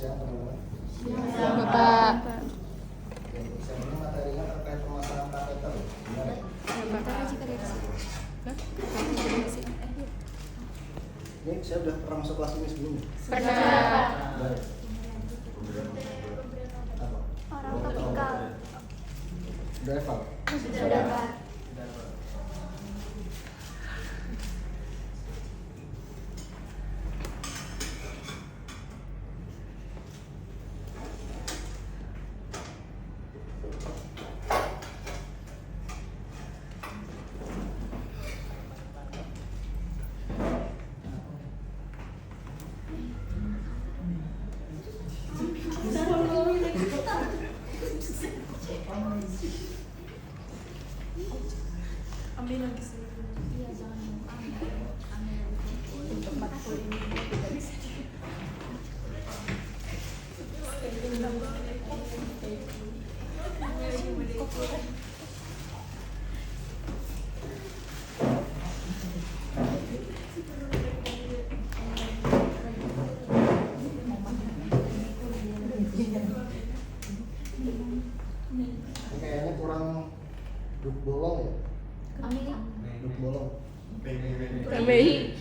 siang teman-teman. Siang Bapak. Oke, siang ini materinya terkait pemasangan kateter. Benar ya? Ini saya udah pernah masuk kelas ini sebelumnya. Pernah. Baik. Apa? Orang topikal. Udah hafal? Sudah, Pak. Ambil lagi sih. Iya, jangan ambil. Untuk matkul ini tidak bisa. Ini kayaknya kurang duk bolong ya? Ambil. Duk bolong. KBI.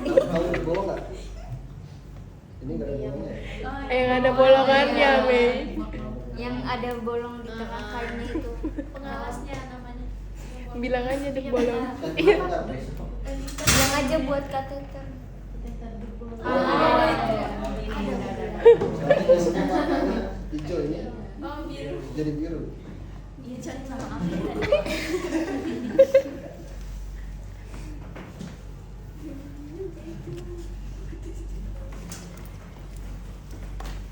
Tahu duk bolong nggak? Ini nggak ada bolongnya ya? Yang ada bolongannya, Mei. Yang ada bolong di tengah kainnya itu. Pengawasnya namanya. Bilang aja dek bolong. Iya. Nggak, Bes. Yang aja buat kateter. Nanti biasanya warnanya hijau ini Oh, biru. jadi biru. Iya, cari sama Ambil tadi.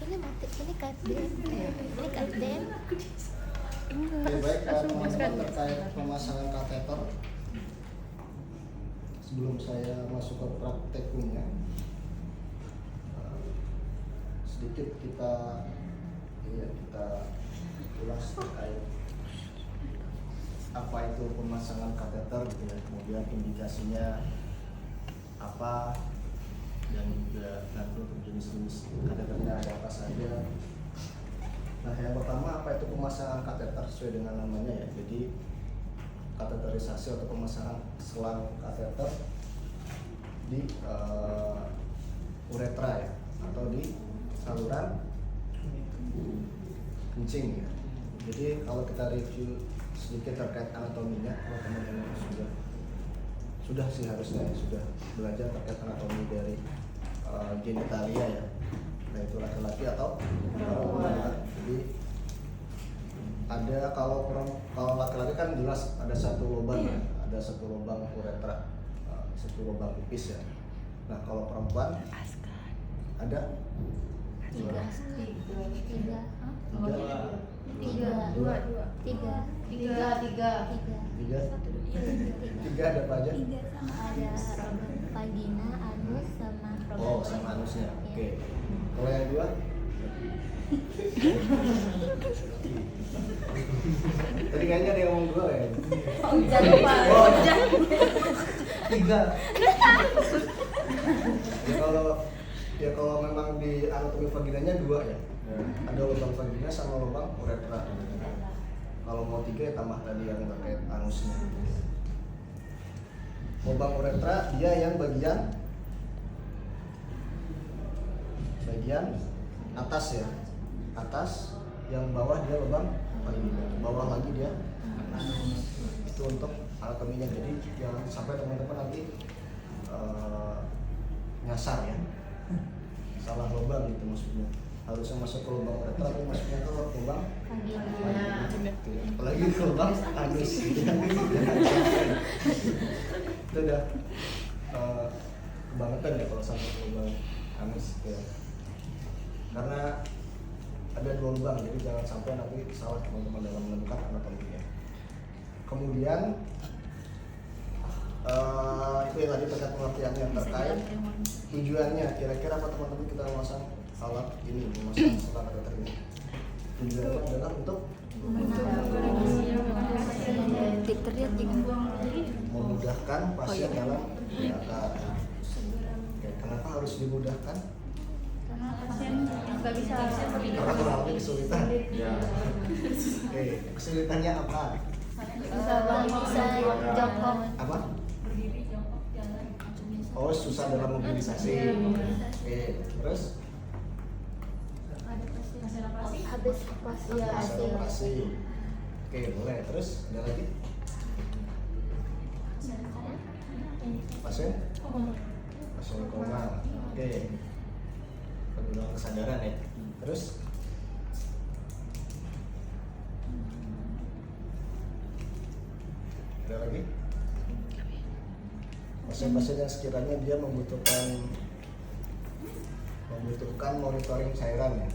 Ini mati, ini KDM. Ini KDM. Oke, baik teman-teman terkait pemasangan kateter. Sebelum saya masuk ke praktekumnya, sedikit kita ulas terkait apa itu pemasangan kateter gitu ya, kemudian indikasinya apa, dan juga nanti untuk jenis-jenis kateternya ada apa saja. Nah, yang pertama, apa itu pemasangan kateter sesuai dengan namanya ya. Jadi kateterisasi atau pemasangan selang kateter di uretra ya, atau di saluran kencing ya. Jadi kalau kita review sedikit terkait anatominya, kalau teman-teman sudah sih harusnya sudah belajar terkait anatomi dari genitalia ya, yaitu laki-laki atau perempuan. Jadi ada kalau laki-laki kan jelas ada satu lubang ya, ada satu lubang uretra, satu lubang pipis ya. Nah, kalau perempuan ada Tiga. tiga ada apa aja? Ada vagina, anus, sama Oh, sama anusnya. Oke. Kalau yang dua? Tadi kayaknya ada yang ngomong dua ya? jangan lupa. Oh, tiga. Ya kalau memang di anatomi vaginanya dua ya. Ada lubang vagina sama lubang uretra. Kalau mau tiga ya tambah tadi yang terkait anusnya. Lubang uretra dia yang bagian atas ya, atas, yang bawah dia lubang vagina, bawah lagi dia anus. Itu untuk anatominya. Jadi jangan sampai teman-teman nanti nyasar ya, salah lubang gitu maksudnya. Harusnya masuk ke lubang uretra tapi masuknya ke lubang vagina. Apalagi ke lubang anus gitu. Itu udah kebangetan ya kalau sampai ke lubang anus ya. Karena ada dua lubang, jadi jangan sampai nanti salah teman-teman dalam menentukan anatominya. Kemudian itu yang tadi terkait pengertiannya, terkait tujuannya. Kira-kira apa teman-teman kita memasang alat ini, memasang selang kateter ini? Tujuannya adalah untuk Diterlihat juga. memudahkan pasien dalam berangkat. Oke, kenapa harus dimudahkan? karena pasien nggak bisa Pernah mengalami kesulitan? Ya. Oke, kesulitannya apa? bisa jongkok. Apa? Berdiri, jongkok, jalan. Oh, susah dalam mobilisasi. Oke, terus Ada pasien Pasien operasi. habis operasi ya masa operasi. Oke, boleh. Terus ada lagi? Pasien? Pasien koma. Oke. Penurunan kesadaran ya. Terus ada lagi? Pasien-pasien yang sekiranya dia membutuhkan monitoring cairan ya.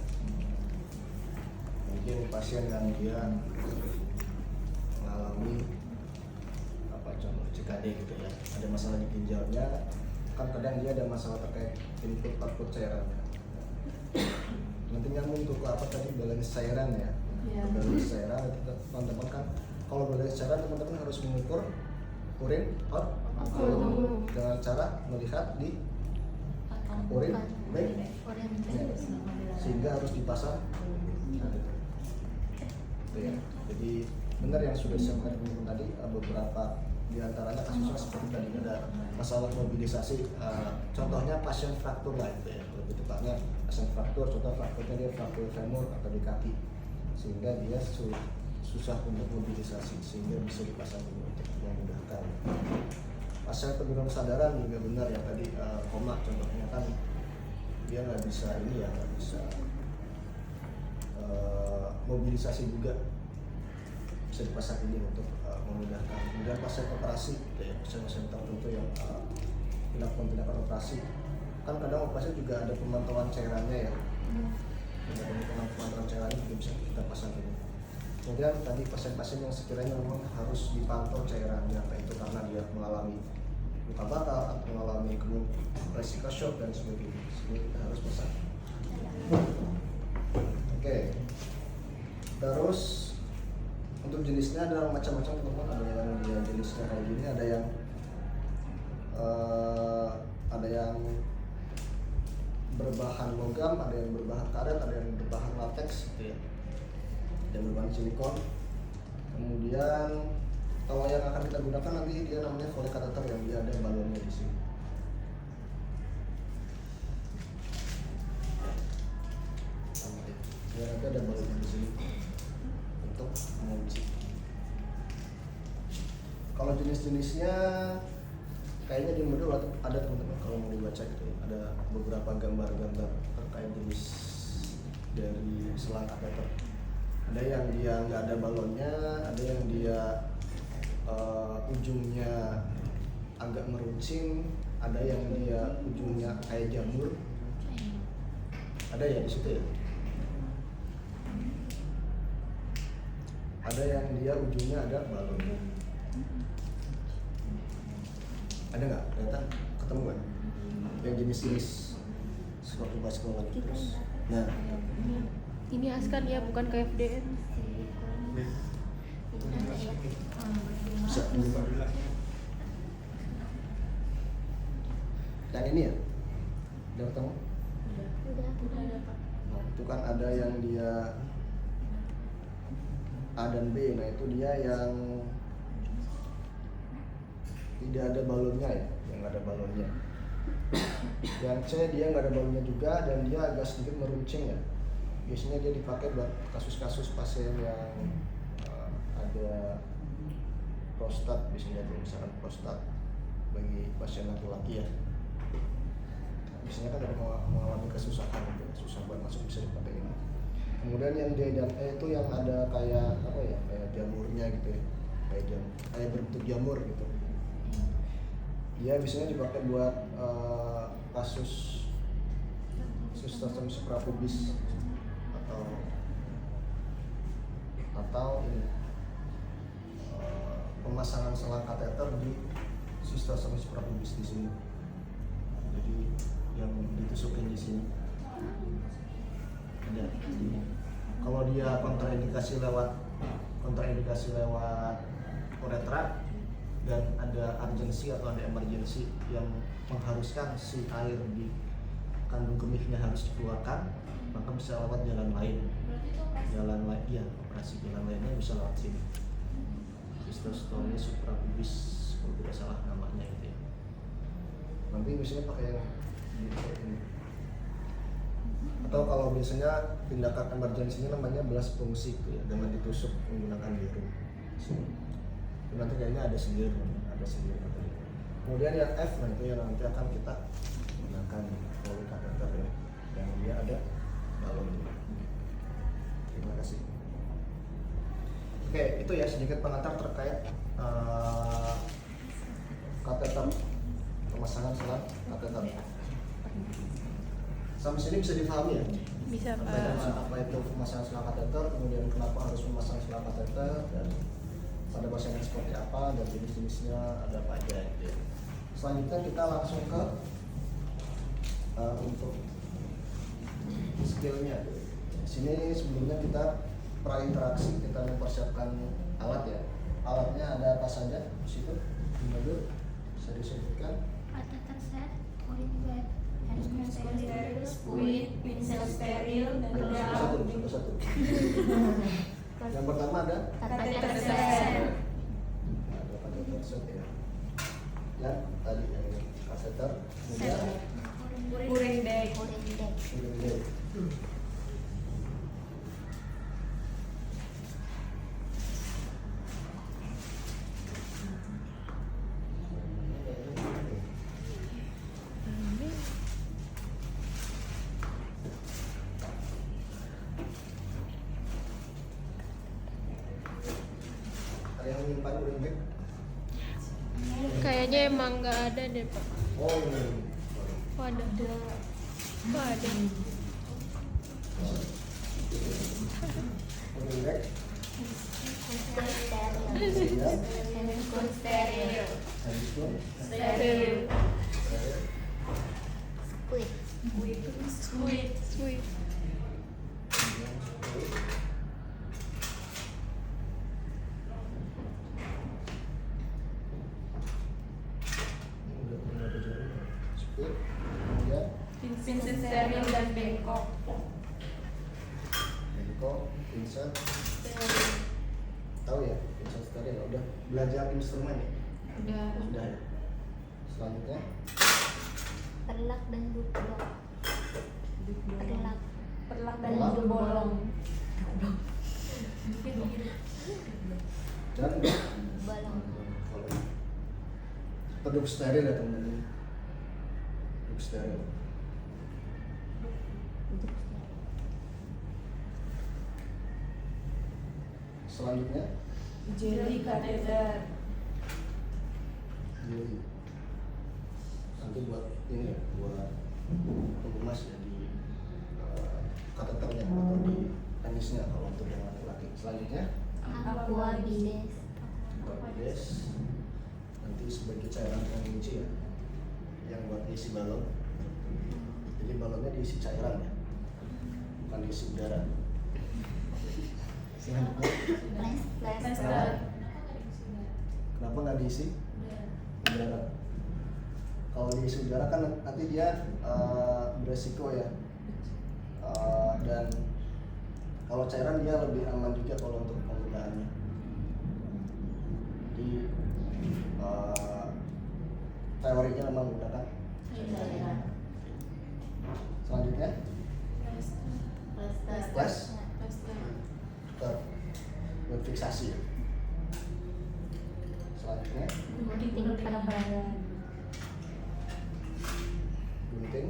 Mungkin pasien yang dia mengalami apa contoh CKD gitu ya, ada masalah di ginjalnya, kan kadang dia ada masalah terkait input output cairannya. Nanti nyambung tuh ke apa tadi, balance cairan ya. Iya. Balance cairan itu teman-teman kan, kalau balance cairan teman-teman harus mengukur urin output dengan cara melihat di urin bank sehingga harus dipasang. Gitu ya. Jadi benar yang sudah disampaikan teman-teman tadi, beberapa di antaranya kasusnya seperti tadi ada masalah mobilisasi, contohnya pasien fraktur lah itu ya, lebih tepatnya pasien fraktur, contoh frakturnya dia fraktur femur atau di kaki, sehingga dia susah untuk mobilisasi sehingga bisa dipasang ini untuk memudahkan. Pasien penurunan kesadaran juga benar ya tadi, koma contohnya kan dia nggak bisa ini ya, nggak bisa mobilisasi juga, bisa dipasang ini untuk memudahkan. Kemudian pasien operasi, ya, pasien-pasien tertentu yang dilakukan tindakan operasi, kan kadang operasi juga ada pemantauan cairannya ya. Ada pemantauan cairannya juga bisa kita pasang ini. Kemudian tadi pasien-pasien yang sekiranya memang harus dipantau cairannya, entah itu karena dia mengalami luka bakar atau mengalami resiko shock dan sebagainya, sehingga kita harus pasang. Oke. Terus untuk jenisnya ada macam-macam teman-teman, ada yang dia jenisnya kayak gini, ada yang berbahan logam, ada yang berbahan karet, ada yang berbahan latex, gitu ya. Ada berbahan silikon. Kemudian kalau yang akan kita gunakan nanti dia namanya Foley catheter yang dia ada balonnya di sini. Dia nanti ada balonnya di sini untuk mengunci. Kalau jenis-jenisnya kayaknya di modul ada teman-teman kalau mau dibaca gitu ya. Ada beberapa gambar-gambar terkait jenis dari selang kateter. Ada yang dia nggak ada balonnya, ada yang dia ujungnya agak meruncing, ada yang dia ujungnya kayak jamur. Ada ya di situ ya. Ada yang dia ujungnya ada balonnya. Ada nggak? Ternyata ketemu nggak? Yang jenis-jenis seperti baskular terus. Nah, Ini Askan ya, bukan KFDN. bisa dibuka. Yang ini ya? Udah ketemu? Udah dapat. Nah, itu kan ada yang dia A dan B. Nah, itu dia yang tidak ada balonnya ya, yang nggak ada balonnya. Yang C dia nggak ada balonnya juga dan dia agak sedikit meruncing ya. Biasanya dia dipakai buat kasus-kasus pasien yang ada prostat, biasanya misalkan prostat bagi pasien laki-laki ya. Biasanya kan ada mengalami kesusahan gitu, susah buat masuk, bisa dipakai ini. Kemudian yang D dan E itu yang ada kayak apa ya, kayak jamurnya gitu ya, kayak berbentuk jamur gitu. Dia biasanya dipakai buat kasus sistem suprapubis atau ini pemasangan selang kateter di sistem suprapubis di sini. Jadi yang ditusukin di sini ada. Kalau dia kontraindikasi lewat uretra dan ada urgensi atau ada emergensi yang mengharuskan si air di kandung kemihnya harus dikeluarkan, maka bisa lewat jalan lain. Berarti itu operasi. Jalan lain, iya, operasi jalan lainnya bisa lewat sini. Sistostomy suprapubis kalau tidak salah namanya itu ya. Nanti biasanya pakai yang ini. Atau kalau biasanya tindakan emergensinya namanya belas fungsi gitu ya, dengan ditusuk menggunakan jarum. Itu nanti kayaknya ada sendiri. Kemudian yang F, nah itu yang nanti akan kita gunakan Foley catheter ya, yang dia ada balonnya. Terima kasih. Oke, itu ya sedikit pengantar terkait kateter, pemasangan selang kateter. Sampai sini bisa dipahami ya? Bisa Perbedaan Pak. apa itu pemasangan selang kateter, kemudian kenapa harus memasang selang kateter, dan pada pasiennya seperti apa, dan jenis-jenisnya ada apa aja gitu ya. Selanjutnya kita langsung ke untuk skillnya. Sini sebelumnya kita prainteraksi, kita mempersiapkan alat ya. Alatnya ada apa saja di situ? Di modul bisa disebutkan. Catheter set, pouring bed, Instrumen instrument steril, steril, squid, pincel steril, dan Ayo, pedang. satu-satu. Yang pertama ada catheter Catheter set, set. ada kateter set ya. Yang tadi yang ini kateter, kemudian Pouring bag. pouring bed, kemudian ada yang menyimpan urin bag. Kayaknya emang nggak ada deh Pak. Oh ini. Oh, ada. Oh, ada. Urin bag. steril, Kemudian handphone steril, handphone. Steril. squid, Squid. Sweet. Kemudian Vincent steril dan bengkok. Bengkok, Vincent, tahu ya, Vincent steril. Udah belajar instrumen ya? Udah. Sudah ya. Selanjutnya perlak dan duplo, perlak, Perlak dan Perlak. hidung bolong. dan balong, peduk steril ya teman-teman. Peduk steril. Selanjutnya Jelly catheter. jadi nanti buat ini ya, buat pengemas ya di kateternya atau di penisnya kalau untuk yang laki-laki. Selanjutnya aqua bides, bides, nanti sebagai cairan pengunci ya, yang buat diisi balon. Jadi balonnya diisi cairan ya, bukan diisi udara. Selanjutnya plaster, kenapa nggak diisi udara? Kalau diisi udara kan nanti dia beresiko ya. Dan kalau cairan dia lebih aman juga kalau untuk penggunaannya. Jadi teorinya memang menggunakan cairan. Selanjutnya flash buat fiksasi ya. Selanjutnya gunting perban, gunting.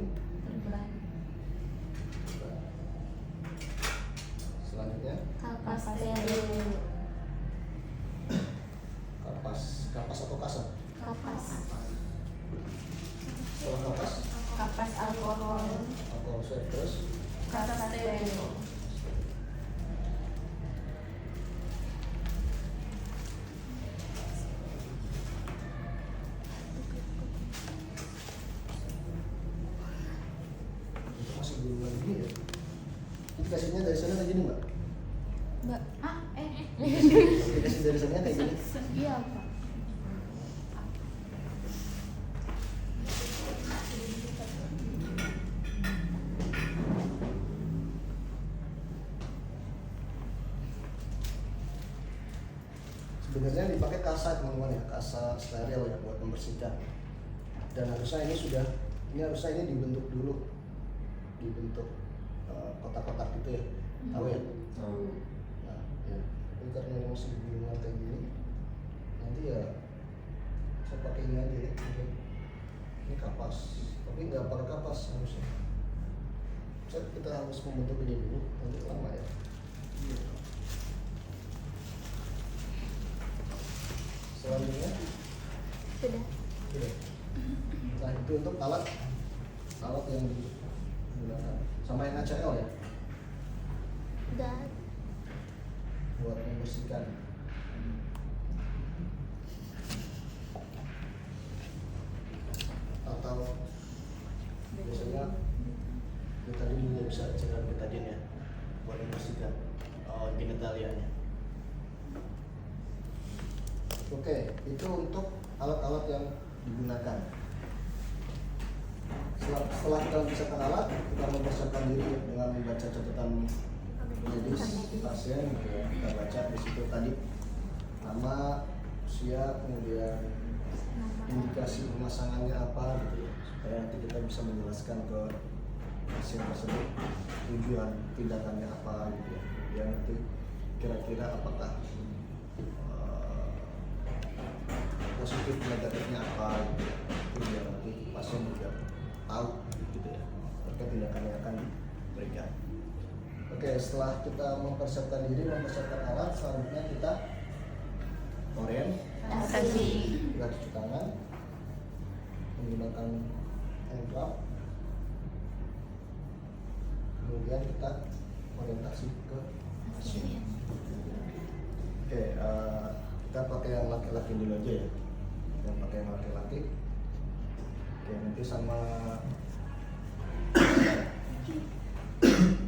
Selanjutnya kapas steril, kapas atau kasar. kapas, Setelah kapas kapas alkohol, alkohol swab, terus Kapas steril. itu masih belum lagi ya. Aplikasinya dari sana kayak gini mbak. Mbak. Aplikasi dari sana kayak gini. Iya Pak. sebenarnya dipakai kasa teman-teman ya, kasa steril ya buat membersihkan. Dan harusnya ini dibentuk dulu, dibentuk kotak-kotak gitu ya, tahu ya? Nah, ya. Ini karena ini masih bingung kayak gini, nanti ya saya pakai ini aja ya. Ini kapas, tapi nggak pakai kapas harusnya. Kita harus membentuk ini dulu, nanti lama ya. Selanjutnya Sudah. sudah. Nah itu untuk alat yang digunakan sama yang HCL ya Udah. buat membersihkan. Atau biasanya betadine juga bisa cairan betadine ya buat membersihkan genitalianya. Oke, itu untuk alat-alat yang digunakan. Setelah kita mempersiapkan alat, kita mempersiapkan diri dengan membaca catatan medis pasien gitu ya. Kita baca di situ tadi nama, usia, kemudian indikasi pemasangannya apa gitu ya, supaya nanti kita bisa menjelaskan ke pasien tersebut tujuan tindakannya apa gitu ya. Kemudian nanti kira-kira apakah positif negatifnya apa gitu ya. Itu biar nanti pasien juga tahu gitu ya terkait tindakan yang akan diberikan. Oke, setelah kita mempersiapkan diri, mempersiapkan alat, selanjutnya kita orientasi, kita cuci tangan menggunakan hand glove, kemudian kita orientasi ke pasien. Oke, kita pakai yang laki-laki dulu aja ya. Yang pakai yang laki-laki. Oke, nanti sama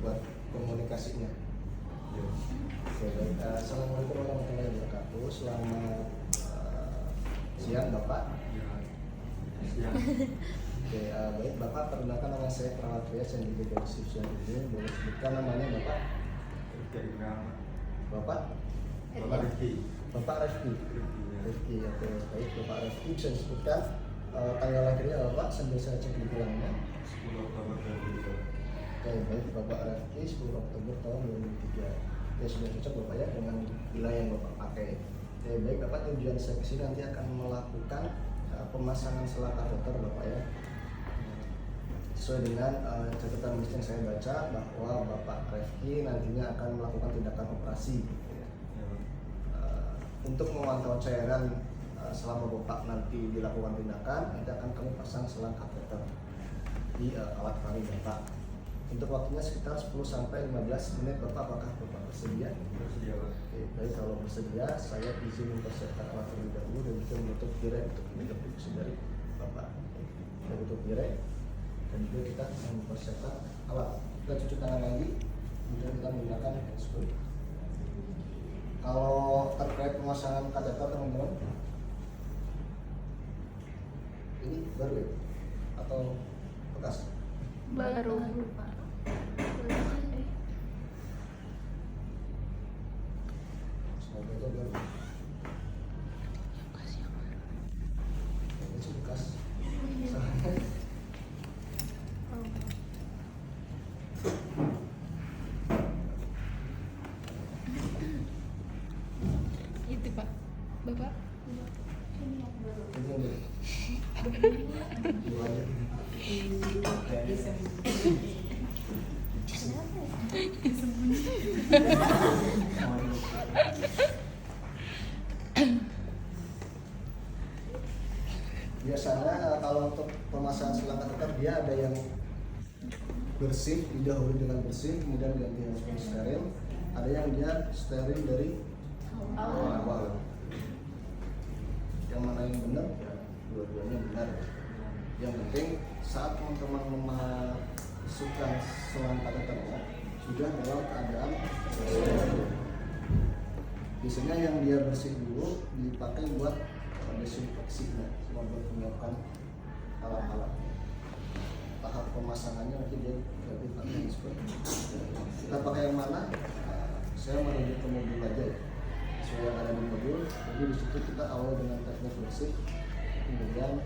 buat komunikasinya. Oke, baik. Assalamualaikum warahmatullahi wabarakatuh. Selamat siang Bapak. Oke, baik Bapak, perkenalkan nama saya Perawat Rias yang di deskripsi ini. Boleh sebutkan namanya Bapak? Bapak? Bapak Refki. Refki, oke, baik Bapak Refki, bisa disebutkan tanggal lahirnya Bapak sambil saya cek di bilangnya. 10 Oktober 2003. Oke, baik Bapak Refki, 10 Oktober tahun 2003. Oke, sudah cocok Bapak ya dengan wilayah yang Bapak pakai. Oke, baik Bapak, tujuan saya kesini nanti akan melakukan pemasangan selang kateter Bapak ya. Sesuai dengan catatan medis yang saya baca bahwa Bapak Refki nantinya akan melakukan tindakan operasi. Untuk memantau cairan selama Bapak nanti dilakukan tindakan, nanti akan kami pasang selang kateter di alat kami Bapak. Untuk waktunya sekitar 10-15 menit Bapak, apakah Bapak bersedia? Bersedia, Pak. Oke, baik, kalau bersedia saya izin mempersiapkan alat terlebih dahulu dan juga menutup tirai untuk menutup divisi dari Bapak. Kita tutup tirai dan juga kita mempersiapkan alat. Kita cuci tangan lagi, kemudian kita menggunakan handscoon. Kalau terkait pemasangan kateter teman-teman, ini baru ya? Atau bekas? Baru. Semoga aja baru. Ini sih bekas. Itu Pak. Bapak. Biasanya kalau untuk pemasangan selang kateter dia ada yang bersih, didahului dengan bersih, kemudian ganti handphone steril. Ada yang dia steril dari awal. Yang mana yang benar? Ya, dua-duanya benar. Yang penting saat teman-teman memasukkan selang kateternya sudah dalam keadaan steril. Biasanya yang dia bersih dulu dipakai buat desinfeksinya, cuma buat menyiapkan alat-alat. Tahap pemasangannya nanti dia lebih pakai handphone. Kita pakai yang mana? Saya menuju ke mobil aja ya, sesuai yang ada di modul. Jadi di situ kita awal dengan teknik basic, kemudian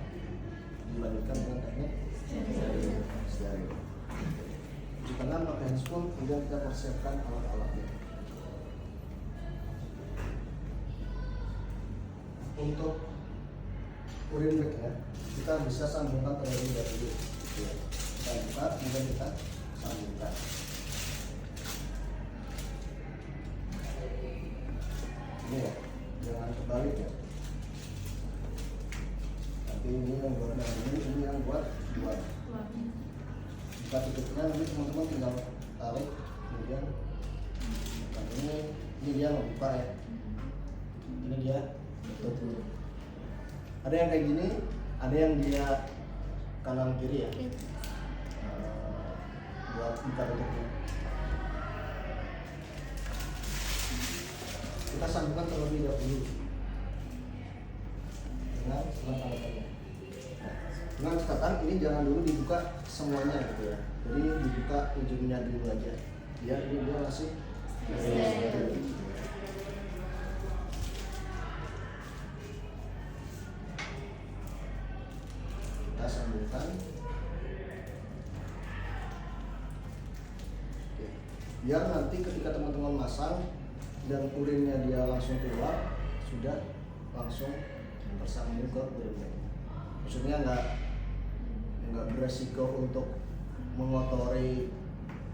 dilanjutkan dengan teknik stereo. Cuci tangan pakai handscoon, kemudian kita persiapkan alat-alatnya. Untuk urin bag ya, kita bisa sambungkan terlebih dahulu. Gitu ya. Kita buka, kemudian kita sambungkan. Ini ya, jangan kebalik ya. Nanti ini yang buat ini yang buat buat. Buka tutupnya, nanti teman-teman tinggal tarik, kemudian ini dia ngebuka ya. Ini dia tutup. Ada yang kayak gini, ada yang dia kanan kiri ya. Buat buka tutupnya. Kita sambungkan terlebih dahulu dengan alat-alatnya. Dengan catatan ini jangan dulu dibuka semuanya gitu ya. Jadi dibuka ujungnya dulu aja. Biar ini dia masih kita sambungkan. Oke. Biar nanti ketika teman-teman masang dan urinnya dia langsung keluar, sudah langsung tersambung ke urinnya. Maksudnya nggak beresiko untuk mengotori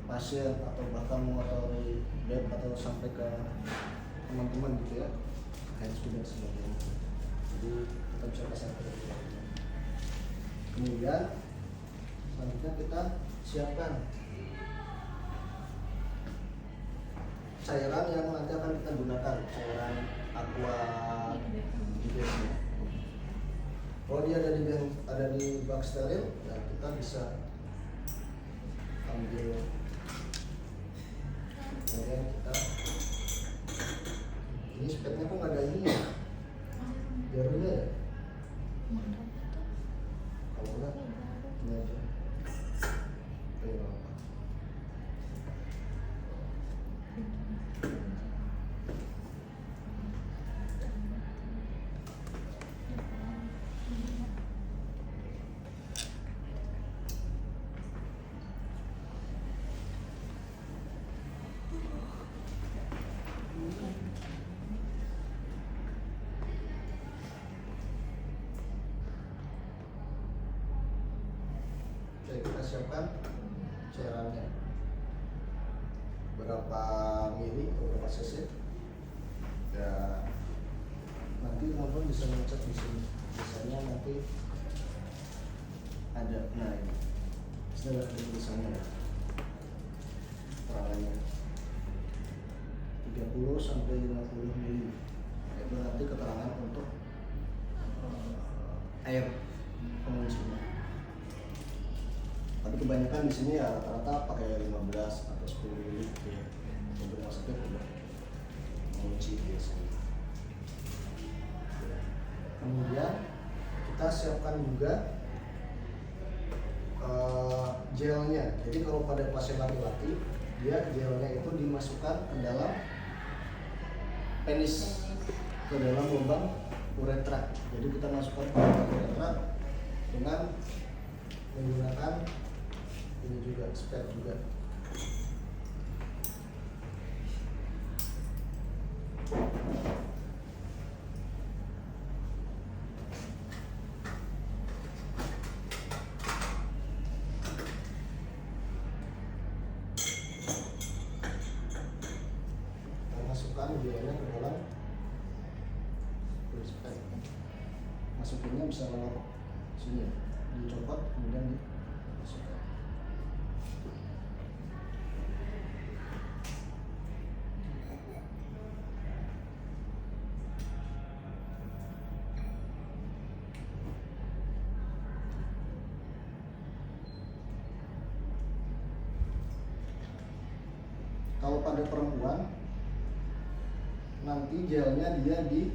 pasien atau bahkan mengotori bed atau sampai ke teman-teman gitu ya, handscoon dan sebagainya. Jadi kita bisa pasang ke urin. Kemudian selanjutnya kita siapkan cairan yang nanti akan kita gunakan, cairan aqua gibbernya. Kalau dia ada di bak steril, ya kita bisa ambil, kemudian kita ini spetnya kok nggak ada ini ya, biar dulu ya. Kalau enggak, ini aja. Oke, apa? Oke, kita siapkan cairannya. Berapa mili atau berapa cc? Ya, nanti teman-teman bisa ngecek di sini. Biasanya nanti ada, nah ini sudah ada tulisannya ya, keterangannya 30 sampai 50 mili. Itu nanti keterangan untuk air penguncinya. Tapi kebanyakan di sini ya rata-rata pakai 15 atau 10 mili gitu ya. Untuk rumah sakit udah mengunci biasanya. Kemudian kita siapkan juga gelnya. Jadi kalau pada pasien laki-laki, dia gelnya itu dimasukkan ke dalam penis, ke dalam lubang uretra. Jadi kita masukkan ke dalam uretra dengan menggunakan ini juga, spet juga. Kita masukkan gelnya ke dalam spet. Masukinnya bisa lewat sini ya, dicopot kemudian dimasukkan. Kalau pada perempuan nanti gelnya dia di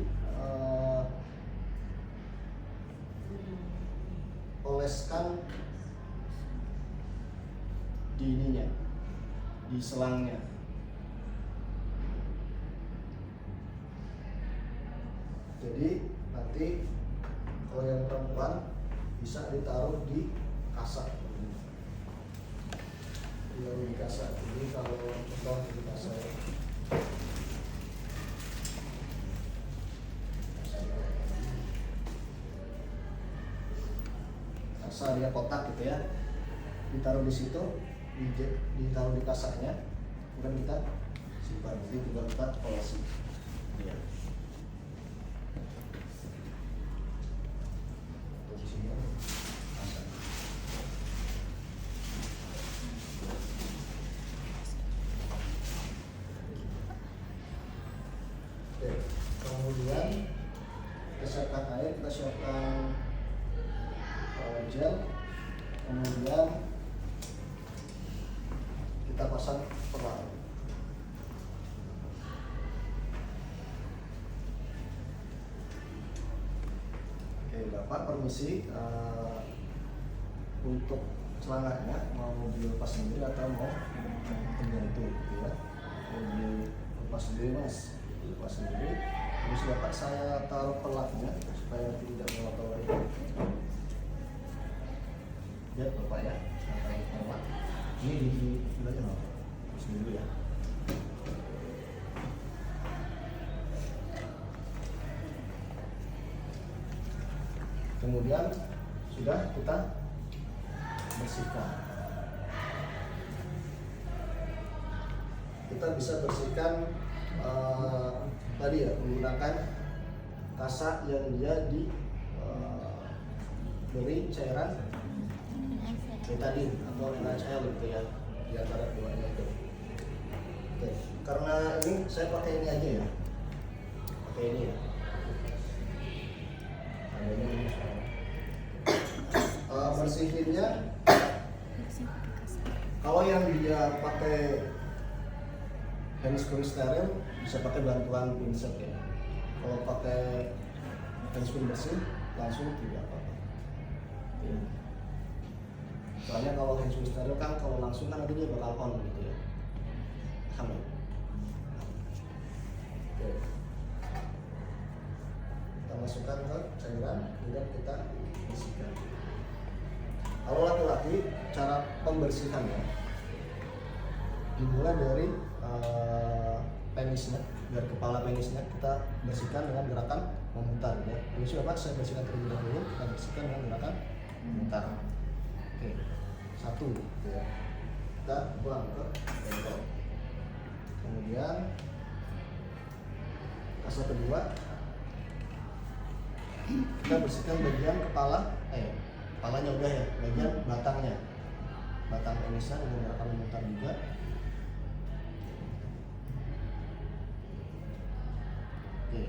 oleskan di ininya, di selangnya. Jadi nanti kalau yang perempuan bisa ditaruh di kasa. Di kasa. Jadi kalau contoh di kasa kasa dia kotak gitu ya, ditaruh di situ, ditaruh di kasanya, kemudian kita simpan. Jadi tinggal kita polisi. Ya. Posisinya kasa. Oke, kemudian kita siapkan air, kita siapkan gel, kemudian kita pasang pelat. Oke, Bapak permisi, untuk celananya mau dilepas sendiri atau mau pengganti gitu ya? Mau dilepas sendiri Mas, dilepas sendiri. Terus Bapak saya taruh pelatnya supaya tidak mengotori. Lihat Bapak ya, saya taruh pelat. Ini di aja Bapak, terus dulu ya. Kemudian sudah kita bersihkan. Kita bisa bersihkan tadi ya, menggunakan kasa yang dia beri cairan betadine atau NaCl gitu ya, di antara keduanya itu. Oke, karena ini saya pakai ini aja ya, pakai ini ya. Adanya ini bersihinnya. Kalau yang dia pakai handscreen steril bisa pakai bantuan pinset ya. Kalau pakai handscreen bersih langsung tidak apa-apa. Ya. Soalnya kalau handscreen steril kan kalau langsung kan nanti dia bakal on gitu ya. Paham ya? Oke. Kita masukkan ke cairan, kemudian kita bersihkan. Kalau laki-laki cara pembersihannya dimulai dari penisnya, dari kepala penisnya kita bersihkan dengan gerakan memutar ya. Ini sudah Pak, saya bersihkan terlebih dahulu, kita bersihkan dengan gerakan memutar. Oke, satu gitu ya. Kita buang ke bengkok. Kemudian kasa kedua kita bersihkan bagian kepala, kepalanya udah ya, bagian batangnya, batang penisnya dengan gerakan memutar juga. Oke.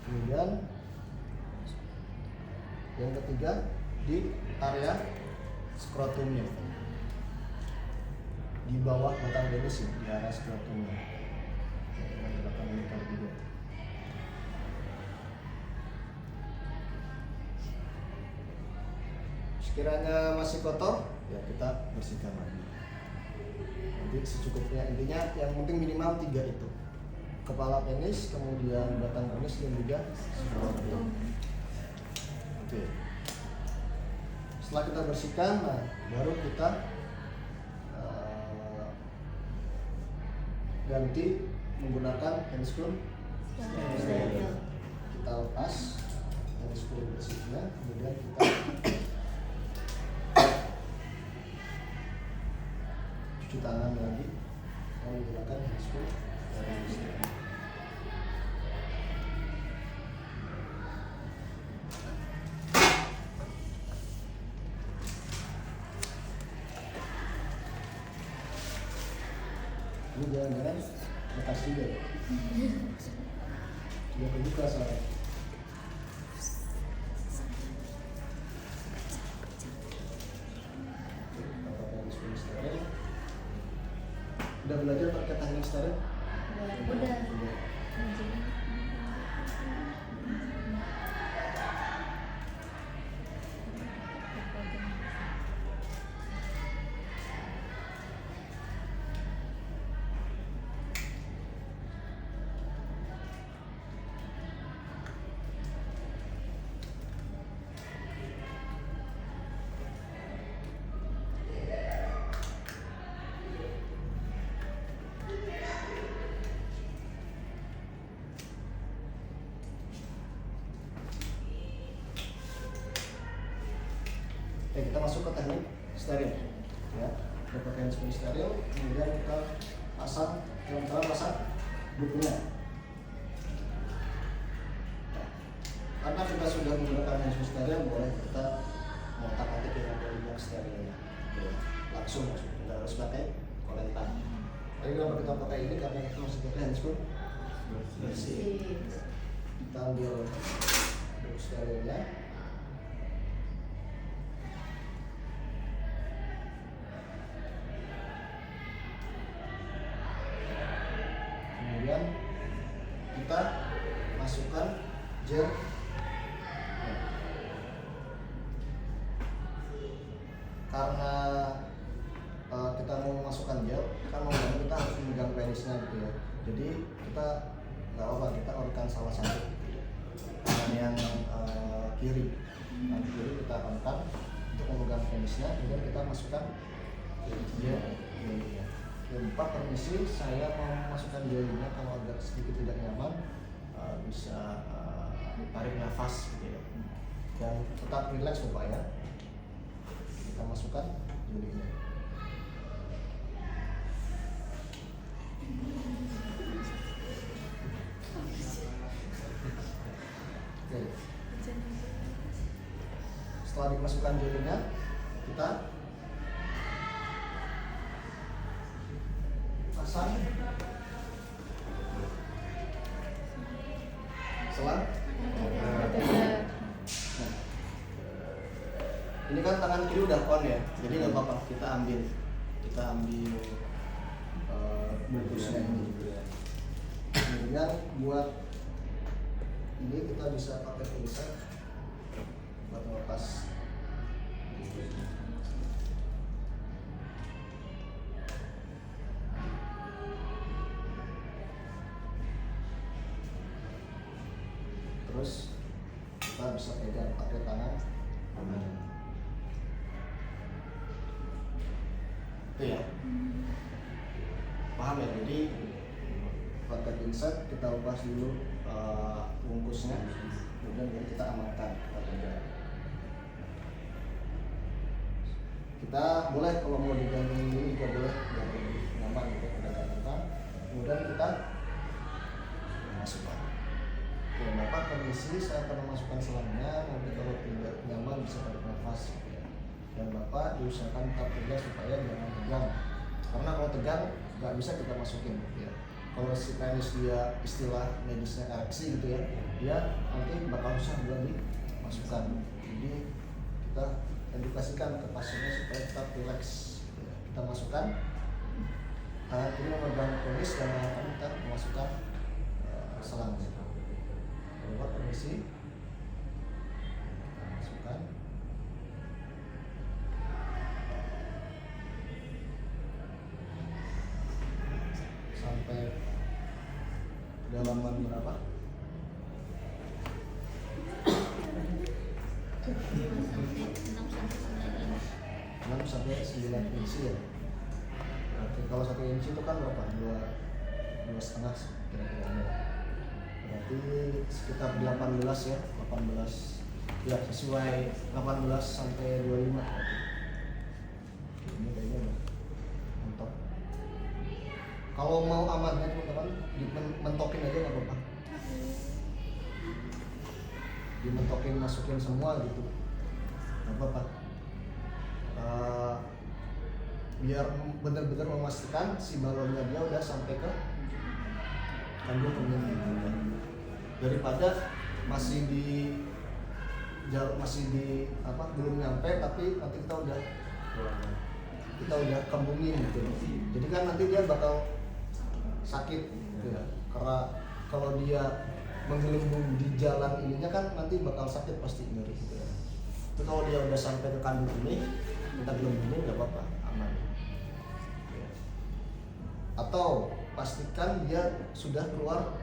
Kemudian yang ketiga di area skrotumnya, di bawah batang penis ya, di area skrotumnya. Dengan gerakan memutar juga. Sekiranya masih kotor, ya kita bersihkan lagi. Nanti secukupnya, intinya yang penting minimal 3 itu. Kepala penis, kemudian batang penis dan juga skrotum. Oke. Setelah kita bersihkan, nah baru kita ganti menggunakan handscreen steril. Kita lepas handscreen bersihnya, kemudian kita cuci tangan lagi menggunakan handscreen steril. Ini jangan-jangan bekas juga ya. Sudah kebuka soalnya. Udah belajar pakai teknik steril? Udah. steril ya, kita pakai handphone steril, kemudian kita pasang, kita pasang bukunya. Nah, karena kita sudah menggunakan handphone steril, boleh kita otak-atik dengan yang sterilnya ya, langsung tidak harus pakai kolentan. Tapi kenapa kita pakai ini, karena kita masih pakai handphone bersih. Kita ambil buku sterilnya, kemudian kita masukkan gel. Karena kita mau masukkan gel, kan mau kita harus memegang penisnya gitu ya. Jadi kita nggak apa, kita on-kan salah satu gitu ya. Dan yang kiri, kita on-kan untuk memegang penisnya, kemudian kita masukkan gel. Pak, permisi, saya mau masukkan gelnya. Kalau agak sedikit tidak nyaman, bisa tarik nafas gitu ya. Dan tetap rileks Bapak ya. Kita masukkan gelnya. Oke. Setelah dimasukkan gelnya, kita pasang selang. Ini kan tangan kiri udah on ya, jadi nggak apa-apa, kita ambil bungkusnya ini. Kemudian buat ini kita bisa pakai pinset buat melepas. Terus kita bisa pegang pakai tangan. Itu ya. Paham ya? Jadi pakai pinset kita lepas dulu bungkusnya, kemudian kita amankan, kita pegang. Kita boleh kalau mau digantung ini juga boleh, biar lebih nyaman gitu kita gantungkan. Kemudian kita masukkan. Oke, Bapak permisi, saya akan memasukkan selangnya. Nanti kalau tidak nyaman bisa tarik nafas gitu ya. Dan Bapak diusahakan tetap tegas supaya jangan tegang. Karena kalau tegang nggak bisa kita masukin gitu ya. Kalau si penis dia istilah medisnya ereksi gitu ya, dia nanti bakal susah buat dimasukkan. Jadi kita edukasikan ke pasiennya supaya tetap rileks gitu ya. Kita masukkan, tangan kiri memegang penis dan tangan kanan kita memasukkan selangnya. Bapak permisi, kita masukkan. Sampai kedalaman berapa? 6 sampai 9 inci ya. Berarti kalau 1 inci itu kan berapa? 2,5 kira-kira. Berarti sekitar 18 ya, 18 ya, sesuai 18 sampai 25 berarti. Ini kayaknya udah mantap. Kalau mau amannya teman-teman, dimentokin aja nggak apa-apa. Dimentokin, masukin semua gitu, nggak apa-apa. Biar benar-benar memastikan si balonnya dia udah sampai ke kandung kemih. Daripada masih di belum nyampe tapi nanti kita udah kembungin gitu. Jadi kan nanti dia bakal sakit gitu ya. Karena kalau dia menggelembung di jalan ininya kan nanti bakal sakit, pasti nyeri gitu ya. Tapi kalau dia udah sampai ke kandung ini, kita gelembungin nggak apa-apa, aman. Ya. Atau pastikan dia sudah keluar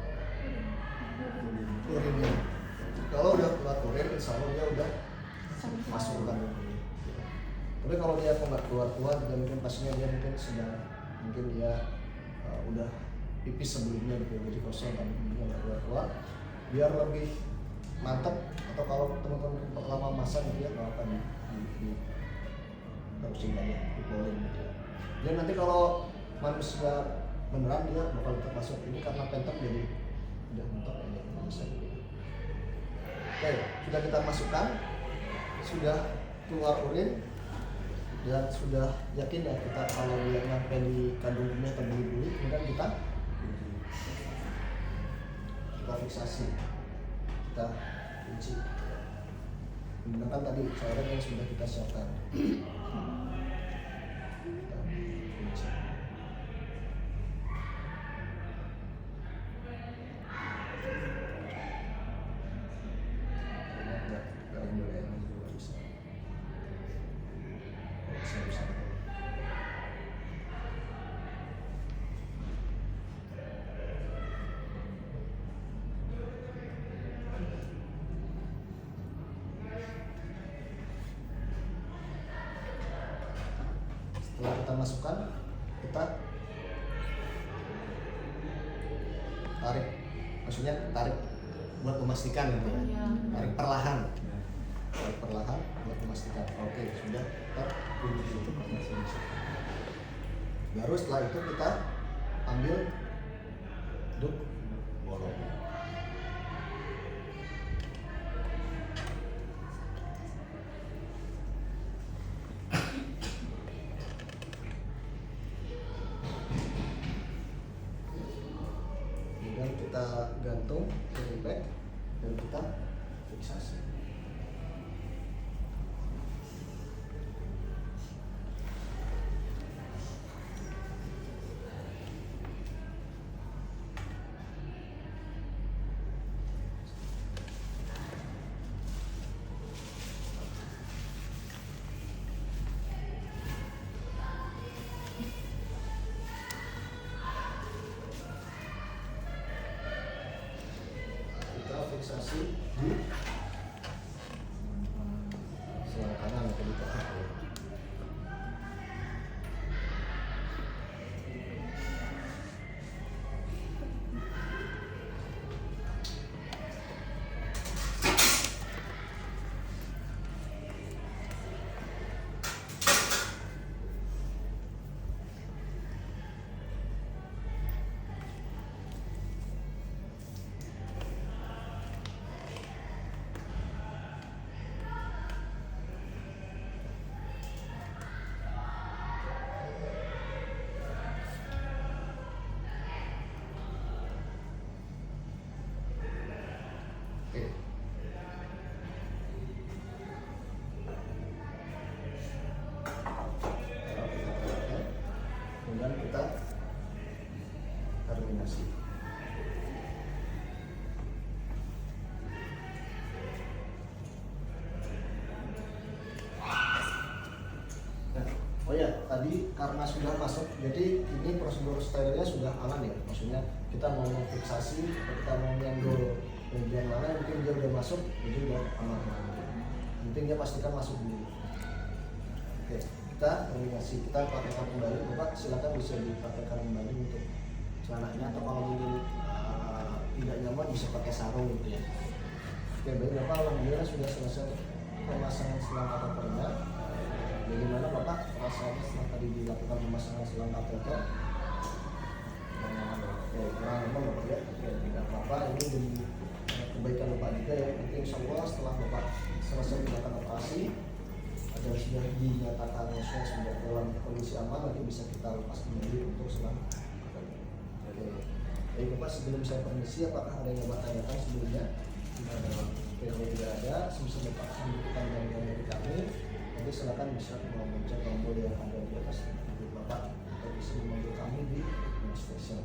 urinnya. Kalau udah keluar urin, insya Allah dia udah masuk ke kandung ini. Tapi kalau dia nggak keluar dan mungkin pastinya dia mungkin dia udah pipis sebelumnya gitu, jadi kosong kandung ininya nggak keluar, biar lebih mantap. Atau kalau teman-teman pertama masak gitu ya, nggak apa terusin aja dipolin gitu. Dan nanti kalau manusia beneran dia bakal tetap masuk ini karena pentok jadi udah mentok ini bisa gitu. Oke, sudah kita masukkan, sudah keluar urin dan sudah yakin ya kita kalau dia nyampe di kandung bumi atau buli-buli, kemudian kita fiksasi, kita kunci menggunakan tadi cairan yang sudah kita siapkan. Kita kunci. Setelah kita masukkan, kita tarik, maksudnya tarik buat memastikan gitu ya. Tarik perlahan buat memastikan. Oke, sudah terkunci. Baru setelah itu kita ambil duk bolong. Kemudian kita gantung dari back dan kita fiksasi. Kita fiksasi di sebelah kanan atau di tengah. Oke. Kemudian kita terminasi. Nah, oh ya, tadi karena sudah masuk, jadi ini prosedur sterilnya sudah aman ya. Maksudnya kita mau fiksasi, kita mau nyenggol bagian mana, mungkin dia udah masuk, jadi udah aman. Penting dia pastikan masuk dulu. Oke, kita terminasi, kita pakaikan kembali. Bapak silakan bisa dipakaikan kembali untuk celananya, atau kalau mungkin tidak nyaman bisa pakai sarung gitu ya. Oke, baik Bapak, alhamdulillah sudah selesai pemasangan selang kateternya. Bagaimana Bapak rasanya setelah tadi dilakukan pemasangan selang kateter? Oke, kurang nyaman Bapak ya. Oke, tidak apa-apa, ini demi kebaikan Bapak juga ya. Nanti insya Allah setelah Bapak selesai melakukan operasi dan sudah dinyatakan sudah dalam kondisi aman, nanti bisa kita lepas kembali untuk selang. Oke, baik Bapak, sebelum saya permisi, apakah ada yang Bapak tanyakan sebelumnya? Kalau tidak ada, sebisa Bapak membutuhkan bantuan dari kami, nanti silakan bisa memencet tombol yang ada di atas mobil Bapak atau bisa memanggil kami di station.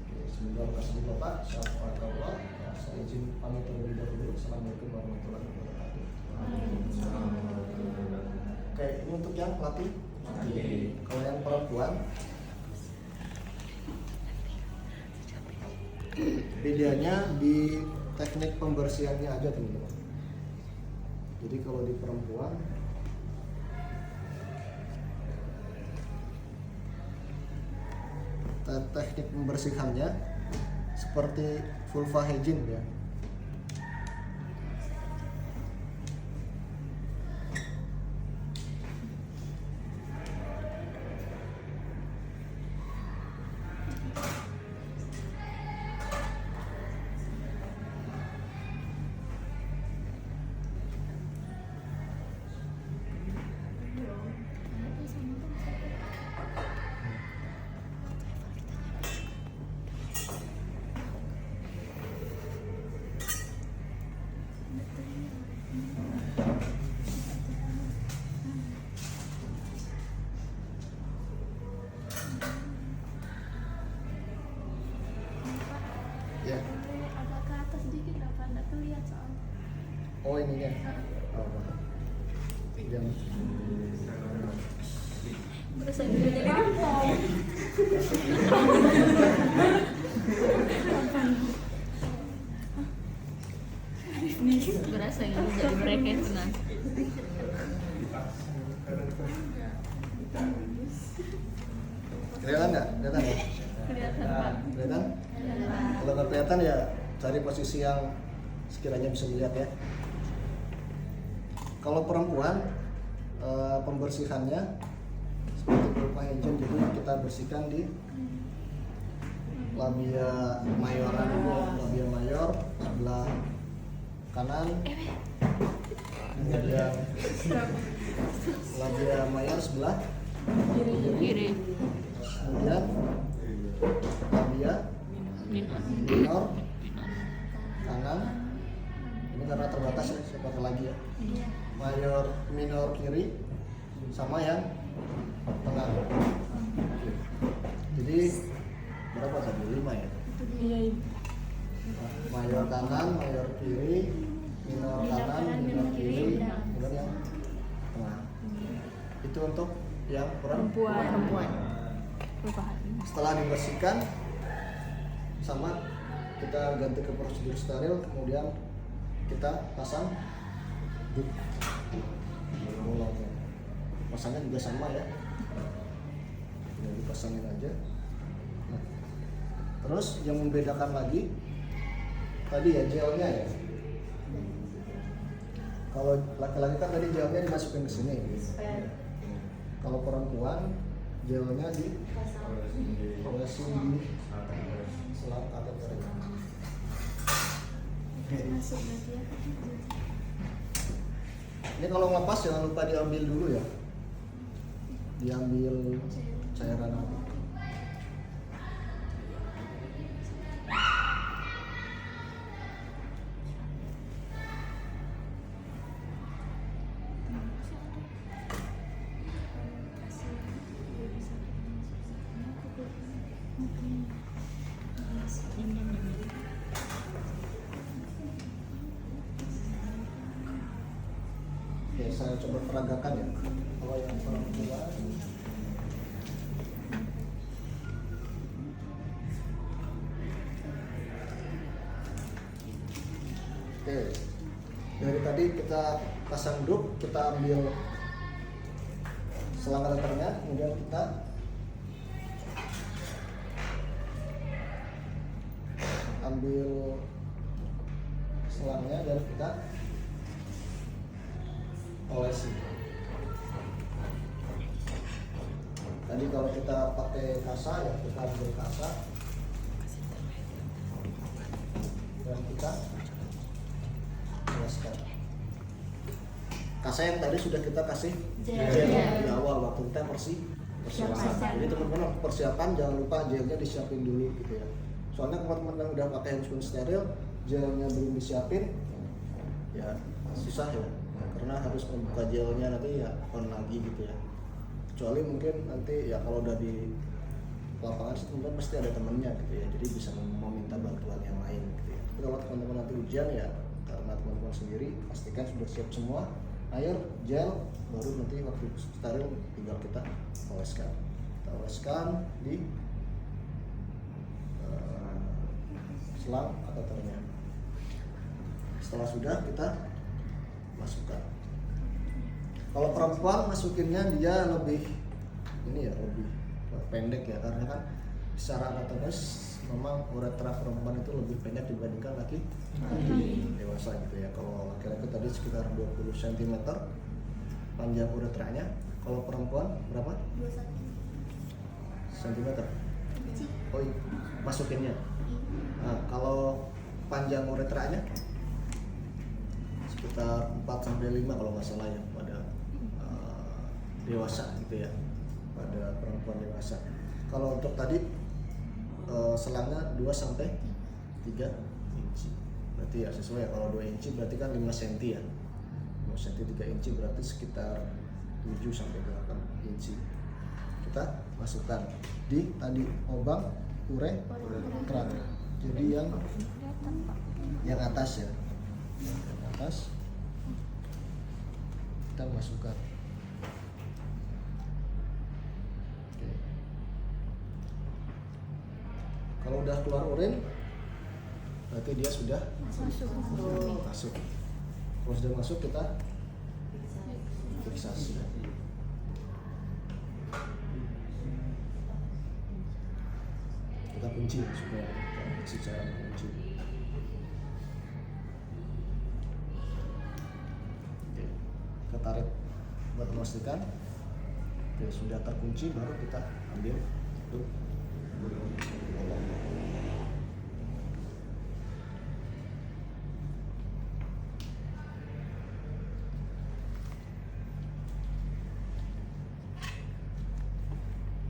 Oke, semoga berhasil Bapak. Assalamualaikum. Saya izin pamit terlebih dahulu. Assalamualaikum warahmatullahi wabarakatuh. Oke, ini untuk yang pelatih. Kalau yang perempuan, bedanya di teknik pembersihannya aja teman-teman. Jadi kalau di perempuan teknik membersihkannya seperti vulva hygiene ya. lihat soalnya. Oh ininya. Oh. Yang Berasa jadi berasa gitu jadi mereka yang senang. kelihatan nggak? Kelihatan ya? Kelihatan Pak. Kelihatan? Kalau nggak kelihatan ya cari posisi yang sekiranya bisa dilihat ya. Kalau perempuan pembersihannya seperti berupa hijau, jadi kita bersihkan di labia mayoran dulu, labia mayor sebelah kanan, kemudian labia mayor sebelah Kiri. kemudian labia minor kanan. Ini karena terbatas ya, saya pakai lagi ya. Mayor minor kiri sama yang tengah. Jadi berapa tadi? 5 ya? Iya. Mayor kanan, mayor kiri, minor kanan, minor kiri, kemudian yang tengah. Itu untuk yang Perempuan. Setelah dibersihkan sama kita ganti ke prosedur steril, kemudian kita pasang duk. Pasangnya juga sama ya. Tinggal dipasangin aja. Nah, terus yang membedakan lagi tadi ya gelnya ya. Kalau laki-laki kan tadi gelnya dimasukin ke sini. Kalau perempuan gelnya diolesin di selang kateternya. Ini kalau ngelepas jangan lupa diambil dulu ya. Diambil cairan apa. Oke, saya coba peragakan ya. Kalau yang perempuan oke, dari tadi kita pasang duk, kita ambil selang kateternya, kemudian kita ambil selangnya dan kita olesi. Tadi kalau kita pakai kasa ya kita ambil kasa dan kita oleskan. Kasa yang tadi sudah kita kasih gel di awal waktu kita persiapan. Jadi teman-teman persiapan jangan lupa gelnya disiapin dulu gitu ya. Soalnya teman-teman yang udah pakai handphone steril, gelnya belum disiapin, ya susah ya. Karena harus membuka gelnya nanti ya on lagi gitu ya. Kecuali mungkin nanti ya kalau udah di lapangan sih teman-teman pasti ada temennya gitu ya. Jadi bisa meminta bantuan yang lain gitu ya. Tapi kalau teman-teman nanti ujian ya karena teman-teman sendiri pastikan sudah siap semua air, gel, baru nanti waktu steril tinggal kita oleskan. Kita oleskan di selang kateternya. Setelah sudah kita masukkan. Kalau perempuan masukinnya dia lebih ini ya lebih pendek ya karena kan secara anatomis memang uretra perempuan itu lebih pendek dibandingkan laki dewasa gitu ya. Kalau laki-laki tadi sekitar 20 cm panjang uretranya, kalau perempuan berapa? 21 cm. Oh iya, masukinnya. Nah, kalau panjang uretranya sekitar 4-5 kalau nggak salah ya pada dewasa gitu ya, pada perempuan dewasa. Kalau untuk tadi selangnya 2-3 inci, berarti ya sesuai ya. Kalau 2 inci berarti kan 5 cm ya, 5 cm 3 inci berarti sekitar 7-8 inci. Kita masukkan di tadi lubang uretra. Jadi yang atas ya, Ke atas. Kita masukkan. Oke. Kalau udah keluar urin, berarti dia sudah masuk. Kalau sudah masuk kita fiksasi. Kita kunci supaya kita cara mengunci. Oke. Kita tarik buat memastikan. Oke, sudah terkunci, baru kita ambil untuk potong.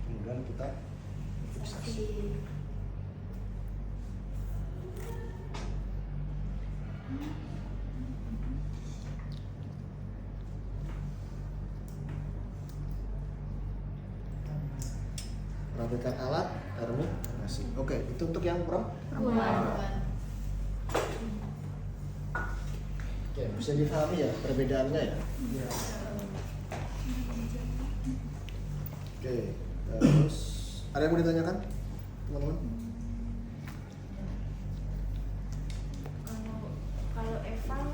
Kemudian kita fiksasi. Rapikan alat, remuk, nasi. Oke, itu untuk yang perempuan. Oke, bisa dipahami ya perbedaannya ya. Oke, terus ada yang mau ditanyakan, teman-teman? Kalau eval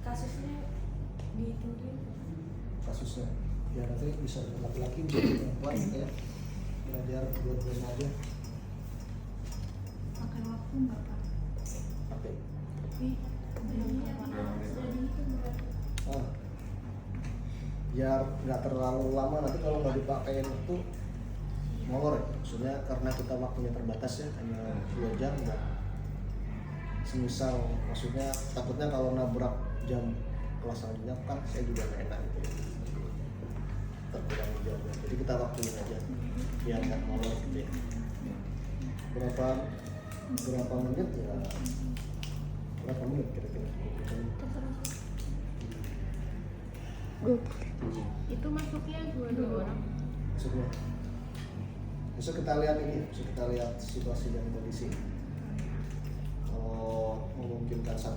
kasusnya dihitungin Kasusnya, ya nanti bisa laki-laki, bisa perempuan, ya. Belajar dua-duanya aja. pakai waktu nggak Pak? Oke. Ah. Biar nggak terlalu lama, nanti kalau nggak dipakai itu molor ya. Maksudnya karena kita waktunya terbatas ya, hanya 2 jam ya. Semisal, maksudnya takutnya kalau nabrak jam kelas selanjutnya kan saya juga nggak enak gitu. Terkurang jamnya. Jadi kita waktuin aja biar nggak molor gitu ya. Berapa menit ya? Berapa menit kira-kira? Itu masuknya dua orang. Maksudnya besok kita lihat ini, besok kita lihat situasi dan kondisi. Kalau memungkinkan satu